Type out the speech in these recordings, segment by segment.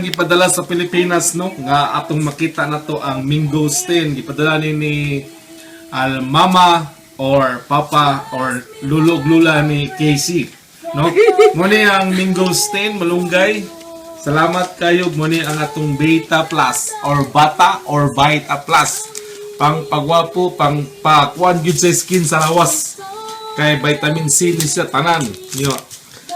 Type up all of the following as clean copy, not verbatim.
ang gipadala sa Pilipinas, no, nga atong makita na to ang mangosteen. Gipadala ni al mama or papa or lulog lula ni Casey, no. Muni ang mangosteen malunggay. Salamat kayo. Muni ang atong beta plus or bata or beta plus, pang pagwapo, pang pakuan gyud sa skin sa lawas, kay vitamin C ni siya tanan niyo.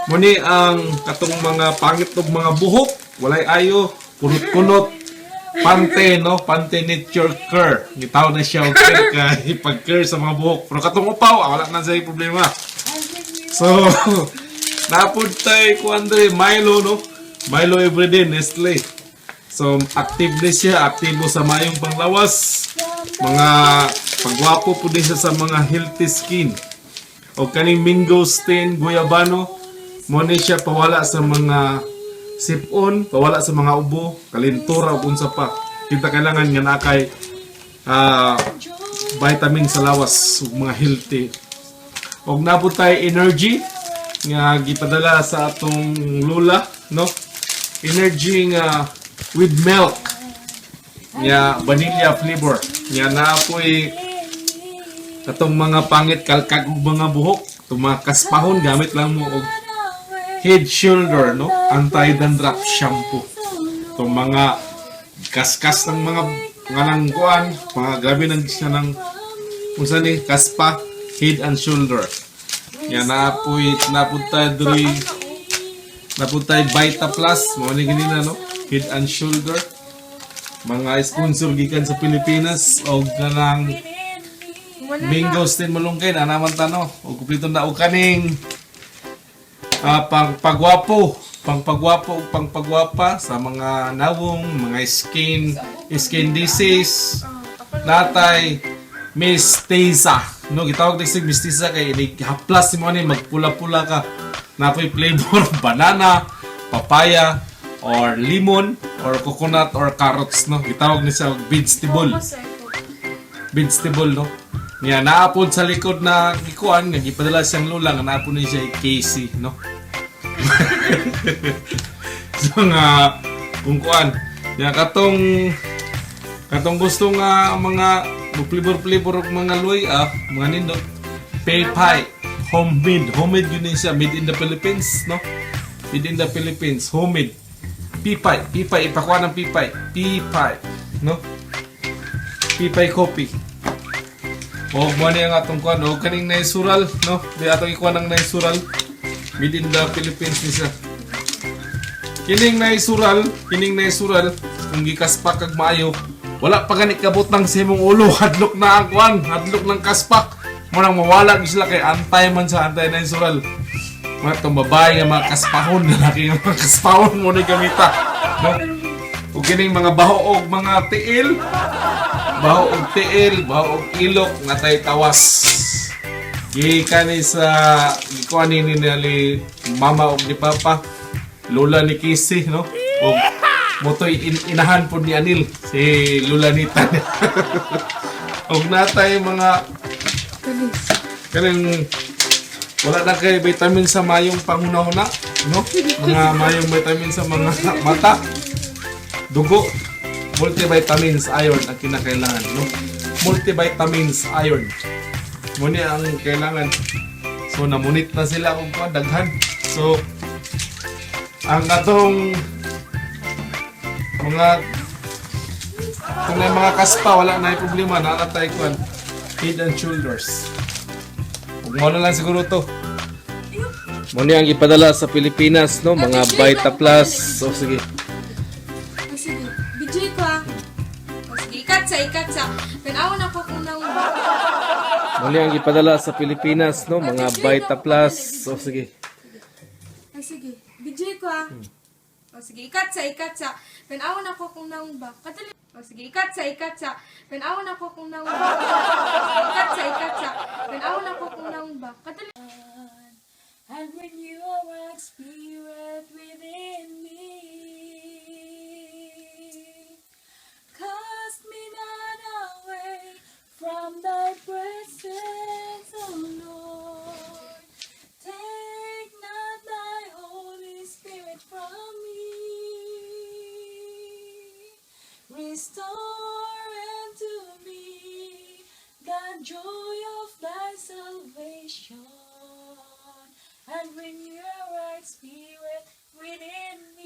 Muni ang katong mga pangit og mga buhok, walay ayo, kulot-kulot, pante, no, pante nature care. Gitaw na siya og care kay pag-care sa mga buhok. Pero katong upaw, wala na say problema. So, napud tay ko Andre Milo, no, Milo everyday Nestle. So, active din siya, aktibo sa mayong panglawas, mga pagwapo po din siya sa mga healthy skin. O kaning mangosteen guyabano, mo ni siya pawala sa mga sipon, pawala sa mga ubo, kalintura ug unsa pa. Kita kailangan nga nakay vitamin sa lawas ug mga healthy. Og napud tay energy nga gipadala sa atong lula, no? Energy nga with milk. Nga vanilla flavor. Nga naapoy katong mga pangit kalkag ug mga buhok, itong mga kaspahon gamit lang mo og Head Shoulder, no, anti-dandruff shampoo. Itong mga kaskas ng mga nangkuan, mga grabe nang siya ng unsa ni kaspa, Head and Shoulder. Yan napuntay diri, napuntay Vita Plus, mo ni ganina, no, Head and Shoulder. Mga sponsor gikan sa Pilipinas og kanang mangosteen malunggay na naman tano og kumpleto na og kaning pangpagwapa sa mga nawong, mga skin disease, natay mestiza, no, gitawag din mestiza kay haplas mo ni magpula-pula ka, napoy flavor banana, papaya or lemon or coconut or carrots, no, gitawag ni sa vegetable, no. Nga naapod sa likod na ikuan nga gipadala siyang lula nga naapod ni siya Casey, no. So nga kung kuan nga katong gusto nga mga flavor og mga luy, mga nindot paypay homemade yun siya, made in the Philippines, no, made in the Philippines, homemade pipay ipakuha ng pipay, no, pipay coffee. O mo ni ang atong kuan o kaning natural, no, di atong ikuan ng natural, made in the Philippines ni siya. Kining natural kung gikaspak kag maayo, wala pa gani kabot ng simong ulo, hadlok na ang kuan, hadlok ng kaspak mo nang mawala sila kay antay man sa anti-natural. Mga itong babae nga mga kaspahon, lalaki nga mga kaspahon mo na gamita, no? O kining mga baho og mga tiil, baho og ilok nga tay tawas. Gikan ni sa ikuan ni mama og ni papa, lola ni Casey, no? Og motoy inahan po ni Anil, si Lula Nita. Og natay mga kanang wala na kay vitamin sa mayong panghuna-huna, no? Mga mayong vitamin sa mga mata, dugo, multivitamins, iron ang kinakailangan, no? Multivitamins, iron. Muna ang kailangan. So namunit na sila kung daghan. So ang atong kung may mga kaspa, wala na yung problema, nakatay ko Head and Shoulders. Huwag mo na lang siguro to. Muna ang ipadala sa Pilipinas, no? Mga Vita Plus. So sige. Sige, BJ ko sige, ikat sa. Pinawan ako kung nang Muli ang ipadala sa Pilipinas, no? Mga Vita Plus. So sige. Sige, BJ ko sige, ikat sa. Pinawan ako kung nang ba. Kadali. Sige, ikat sa. Pinawan ako kung nang ba. Ikat sa. Pinawan ako kung nang ba. Kadali. And when you are spirit within me, cast me not away from thy presence, O Lord. Take not thy Holy Spirit from me. joy of thy salvation, and renew your right spirit within